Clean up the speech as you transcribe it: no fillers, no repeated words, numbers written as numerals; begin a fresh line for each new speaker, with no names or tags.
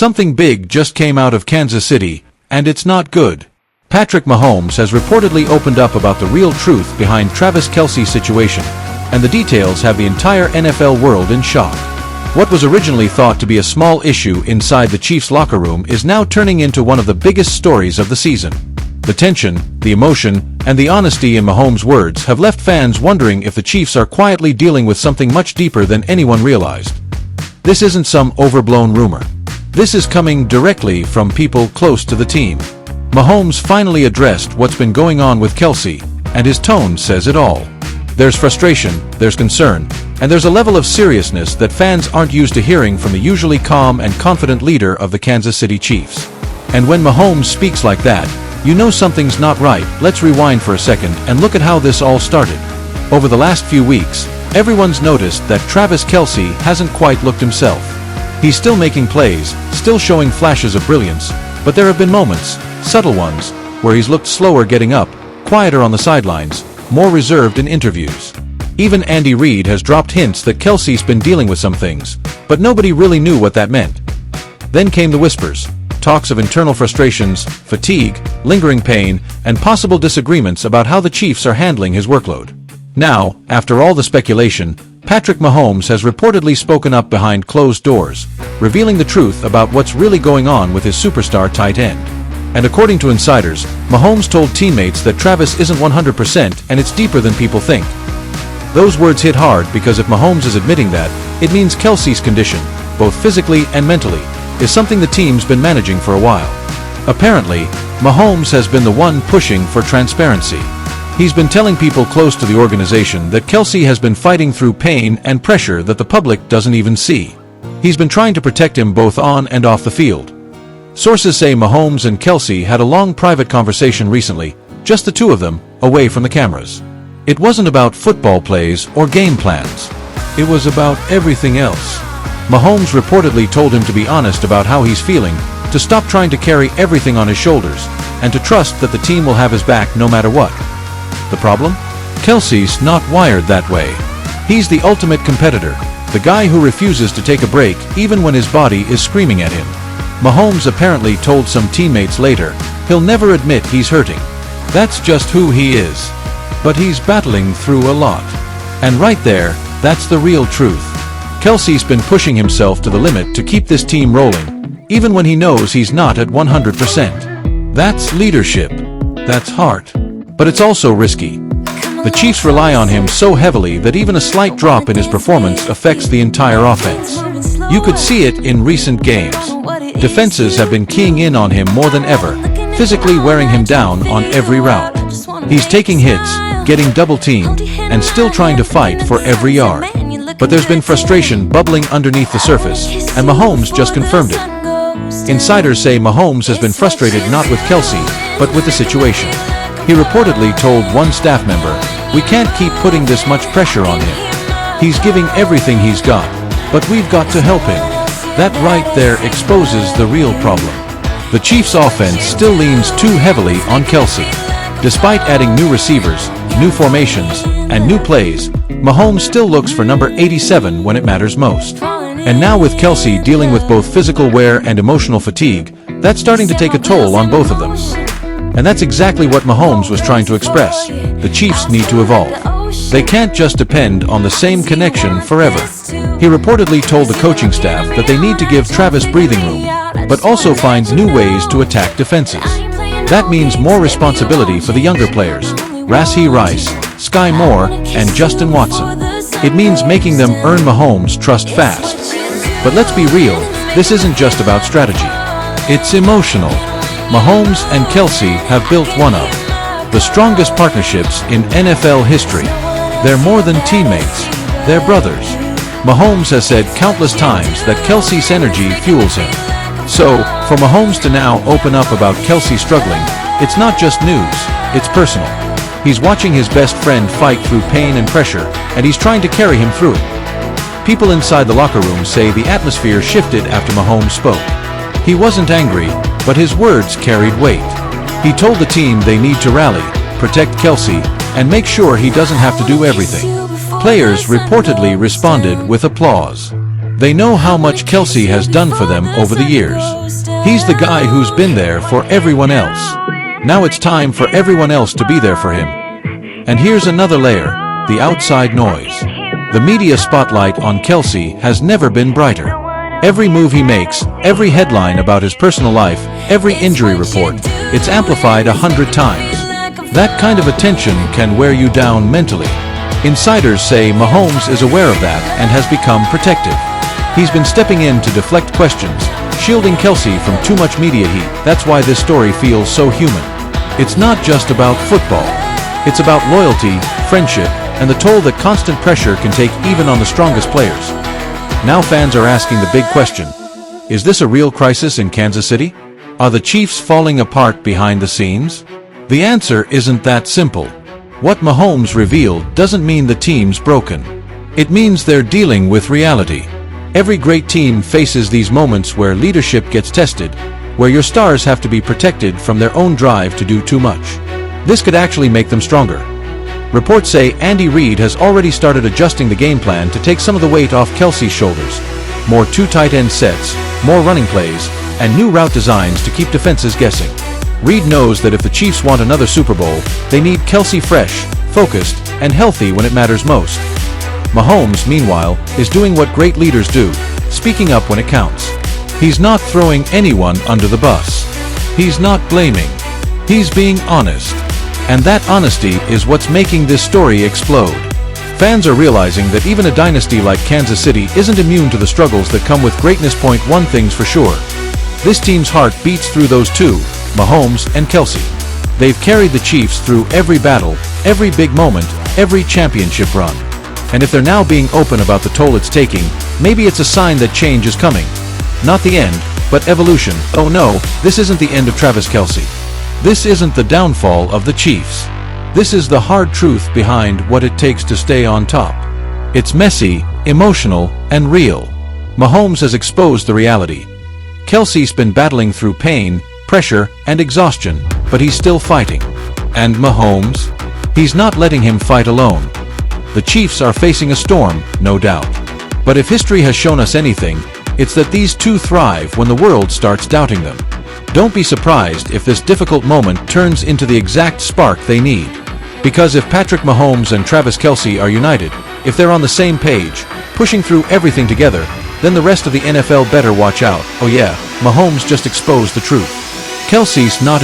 Something big just came out of Kansas City, and it's not good. Patrick Mahomes has reportedly opened up about the real truth behind Travis Kelce's situation, and the details have the entire NFL world in shock. What was originally thought to be a small issue inside the Chiefs' locker room is now turning into one of the biggest stories of the season. The tension, the emotion, and the honesty in Mahomes' words have left fans wondering if the Chiefs are quietly dealing with something much deeper than anyone realized. This isn't some overblown rumor. This is coming directly from people close to the team. Mahomes finally addressed what's been going on with Kelce, and his tone says it all. There's frustration, there's concern, and there's a level of seriousness that fans aren't used to hearing from the usually calm and confident leader of the Kansas City Chiefs. And when Mahomes speaks like that, you know something's not right. Let's rewind for a second and look at how this all started. Over the last few weeks, everyone's noticed that Travis Kelce hasn't quite looked himself. He's still making plays, still showing flashes of brilliance, but there have been moments, subtle ones, where he's looked slower getting up, quieter on the sidelines, more reserved in interviews. Even Andy Reid has dropped hints that Kelce's been dealing with some things, but nobody really knew what that meant. Then came the whispers, talks of internal frustrations, fatigue, lingering pain, and possible disagreements about how the Chiefs are handling his workload. Now, after all the speculation, Patrick Mahomes has reportedly spoken up behind closed doors, revealing the truth about what's really going on with his superstar tight end. And according to insiders, Mahomes told teammates that Travis isn't 100% and it's deeper than people think. Those words hit hard because if Mahomes is admitting that, it means Kelce's condition, both physically and mentally, is something the team's been managing for a while. Apparently, Mahomes has been the one pushing for transparency. He's been telling people close to the organization that Kelce has been fighting through pain and pressure that the public doesn't even see. He's been trying to protect him both on and off the field. Sources say Mahomes and Kelce had a long private conversation recently, just the two of them, away from the cameras. It wasn't about football plays or game plans. It was about everything else. Mahomes reportedly told him to be honest about how he's feeling, to stop trying to carry everything on his shoulders, and to trust that the team will have his back no matter what. The problem? Kelce's not wired that way. He's the ultimate competitor, the guy who refuses to take a break even when his body is screaming at him. Mahomes apparently told some teammates later, he'll never admit he's hurting. That's just who he is. But he's battling through a lot. And right there, that's the real truth. Kelce's been pushing himself to the limit to keep this team rolling, even when he knows he's not at 100%. That's leadership. That's heart. But it's also risky. The Chiefs rely on him so heavily that even a slight drop in his performance affects the entire offense. You could see it in recent games. Defenses have been keying in on him more than ever, physically wearing him down on every route. He's taking hits, getting double-teamed, and still trying to fight for every yard. But there's been frustration bubbling underneath the surface, and Mahomes just confirmed it. Insiders say Mahomes has been frustrated not with Kelce, but with the situation. He reportedly told one staff member, "We can't keep putting this much pressure on him. He's giving everything he's got, but we've got to help him." That right there exposes the real problem. The Chiefs' offense still leans too heavily on Kelce. Despite adding new receivers, new formations, and new plays, Mahomes still looks for number 87 when it matters most. And now with Kelce dealing with both physical wear and emotional fatigue, that's starting to take a toll on both of them. And that's exactly what Mahomes was trying to express. The Chiefs need to evolve. They can't just depend on the same connection forever. He reportedly told the coaching staff that they need to give Travis breathing room, but also find new ways to attack defenses. That means more responsibility for the younger players, Rashee Rice, Sky Moore, and Justin Watson. It means making them earn Mahomes' trust fast. But let's be real, this isn't just about strategy. It's emotional. Mahomes and Kelce have built one of the strongest partnerships in NFL history. They're more than teammates, they're brothers. Mahomes has said countless times that Kelce's energy fuels him. So, for Mahomes to now open up about Kelce struggling, it's not just news, it's personal. He's watching his best friend fight through pain and pressure, and he's trying to carry him through it. People inside the locker room say the atmosphere shifted after Mahomes spoke. He wasn't angry, but his words carried weight. He told the team they need to rally, protect Kelce, and make sure he doesn't have to do everything. Players reportedly responded with applause. They know how much Kelce has done for them over the years. He's the guy who's been there for everyone else. Now it's time for everyone else to be there for him. And here's another layer, the outside noise. The media spotlight on Kelce has never been brighter. Every move he makes, every headline about his personal life, every injury report, it's amplified 100 times. That kind of attention can wear you down mentally. Insiders say Mahomes is aware of that and has become protective. He's been stepping in to deflect questions, shielding Kelce from too much media heat. That's why this story feels so human. It's not just about football. It's about loyalty, friendship, and the toll that constant pressure can take even on the strongest players. Now fans are asking the big question. Is this a real crisis in Kansas City? Are the Chiefs falling apart behind the scenes? The answer isn't that simple. What Mahomes revealed doesn't mean the team's broken. It means they're dealing with reality. Every great team faces these moments where leadership gets tested, where your stars have to be protected from their own drive to do too much. This could actually make them stronger. Reports say Andy Reid has already started adjusting the game plan to take some of the weight off Kelce's shoulders. More two tight end sets, more running plays, and new route designs to keep defenses guessing. Reid knows that if the Chiefs want another Super Bowl, they need Kelce fresh, focused, and healthy when it matters most. Mahomes, meanwhile, is doing what great leaders do, speaking up when it counts. He's not throwing anyone under the bus. He's not blaming. He's being honest. And that honesty is what's making this story explode. Fans are realizing that even a dynasty like Kansas City isn't immune to the struggles that come with greatness. One thing's for sure. This team's heart beats through those two, Mahomes and Kelce. They've carried the Chiefs through every battle, every big moment, every championship run. And if they're now being open about the toll it's taking, maybe it's a sign that change is coming. Not the end, but evolution. Oh no, this isn't the end of Travis Kelce. This isn't the downfall of the Chiefs. This is the hard truth behind what it takes to stay on top. It's messy, emotional, and real. Mahomes has exposed the reality. Kelce's been battling through pain, pressure, and exhaustion, but he's still fighting. And Mahomes? He's not letting him fight alone. The Chiefs are facing a storm, no doubt. But if history has shown us anything, it's that these two thrive when the world starts doubting them. Don't be surprised if this difficult moment turns into the exact spark they need. Because if Patrick Mahomes and Travis Kelce are united, if they're on the same page, pushing through everything together, then the rest of the NFL better watch out. Oh yeah, Mahomes just exposed the truth. Kelce's not